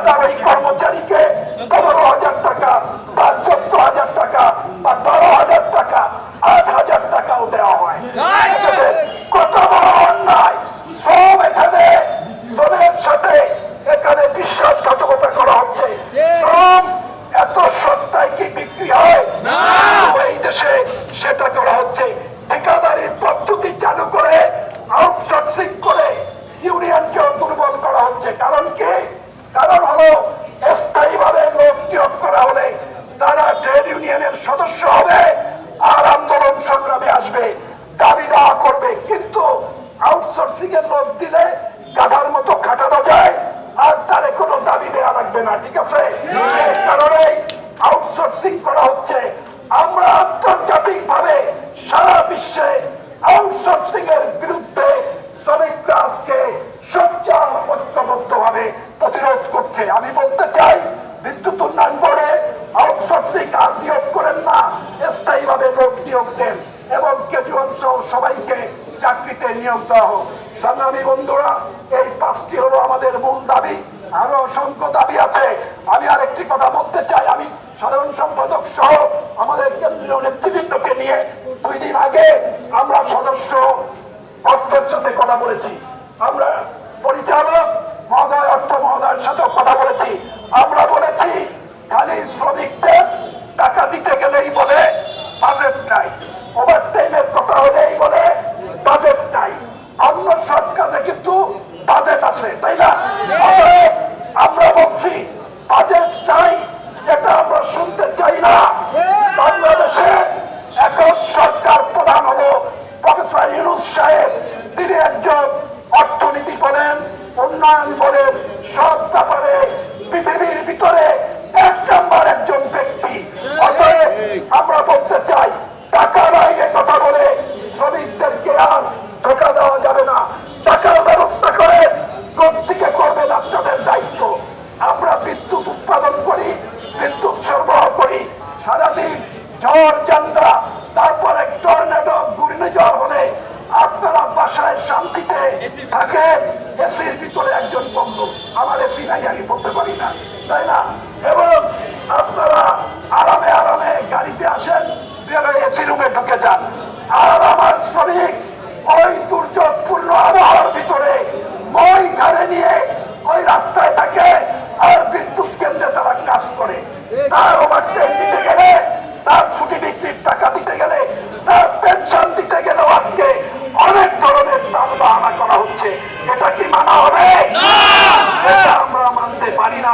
আপনার ওই কর্মচারীকে 15,000 টাকা বা 14,000 টাকা বা 12,000 টাকা 8,000 টাকাও দেওয়া হয়। কত বড় অন্যায়! সব এখানে শ্রমের সাথে এখানে বিশ্বাসঘাতকতা করা হচ্ছে। শ্রম এত সস্তায় কি বিক্রি হয়? এই দেশে সেটা করা হচ্ছে। ঠিকাদারির পদ্ধতি চালু করে আউটসোর্সিং করে ইউনিয়নকেও দুর্বল করা হচ্ছে। কারণ কি? কারণ হলো স্থায়ীভাবে লোক নিয়োগ করা হলে তারা ট্রেড ইউনিয়নের সদস্য হবে আর আন্দোলন সংগ্রামে আসবে, দাবি দেওয়া করবে। কিন্তু আউটসোর্সিং এর লোক দিলে গাধার মতো খাটানো যায় আর তারে কোনো দাবি দেওয়া লাগবে না। ঠিক আছে? সেই কারণে আউটসোর্সিং করা হচ্ছে। আমরা আন্তর্জাতিক ভাবে সারা বিশ্বে আউটসোর্সিং এর বিরুদ্ধে শ্রমিকরা আজকে সোচ্চার ঐক্যবদ্ধ ভাবে প্রতিরোধ করছে। আমি বলতে চাই, বিদ্যুৎ উন্নয়ন বোর্ডে আউটসোর্সিং আর নিয়োগ করেন না, স্থায়ীভাবে লোক নিয়োগ দেন এবং কেজরিওয়াল সহ সবাইকে চাকরিতে নিয়োগ দেওয়া হোক। সংগ্রামী বন্ধুরা, এই 5টি হলো আমাদের মূল দাবি। আরো অসংখ্য দাবি আছে। আমি আরেকটি কথা বলতে চাই। আমি সাধারণ সম্পাদক সহ আমাদের কেন্দ্রীয় নেতৃবৃন্দকে নিয়ে 2 দিন আগে আমরা সদস্য অর্থের সাথে কথা বলেছি, আমরা পরিচালক মহোদয় অর্থ মহোদয়ের সাথে কথা বলেছি। আমরা বলেছি খালি শ্রমিকদের টাকা দিতে গেলেই বলে বাজেট নাই, ওভার টাইমের কথা হলেই বলে বাজেট নাই। অন্য সব কাজে কিন্তু বাজেট আছে, তাই না? আমরা বলছি বাজেট নাই, এটা আমরা শুনতে চাই না। বাংলাদেশে এখন সরকার প্রধান হলো প্রফেসর ইউনূস সাহেব। তিনি একজন অর্থনীতি বলেন, উন্নয়ন বলেন, সব ব্যাপারে পৃথিবীর ভিতরে 1 নম্বর একজন ব্যক্তি। অতএব আমরা বলতে চাই, টাকা নাই এ কথা বলে শ্রমিকদেরকে আর ধোঁকা দেওয়া যাবে না। টাকার ব্যবস্থা করে প্রত্যেকে করবেন আপনাদের দায়িত্ব। আমরা বিদ্যুৎ উৎপাদন করি, বিদ্যুৎ সরবরাহ করি। সারাদিন ঝড় ঝঞ্ঝা, তারপরে টর্নেডো ঘূর্ণিঝড় হলে আপনারা বাসায় শান্তিতে থাকেন, এসির ভিতরে একজন বন্ধু। আমার এসি নাই, আমি বলতে পারি না, তাই না? এবং আপনারা আরামে আরামে গাড়িতে আসেন, বেরোয় এসি রুমে ঢুকে যান। আর আমার শ্রমিক ওই দুর্যোগপূর্ণ আবহাওয়ার ভিতরে মই ঘাড়ে নিয়ে ওই রাস্তায় থাকে আর বিদ্যুৎ কেন্দ্রে তারা কাজ করে। তার ওভারটাইম দিতে গেলে, তার ছুটি বিক্রির টাকা দিতে গেলে, তার পেনশন দিতে গেলেও আজকে অনেক ধরনের দাম বাহানা করা হচ্ছে। এটা কি মানা হবে? এটা আমরা মানতে পারি না।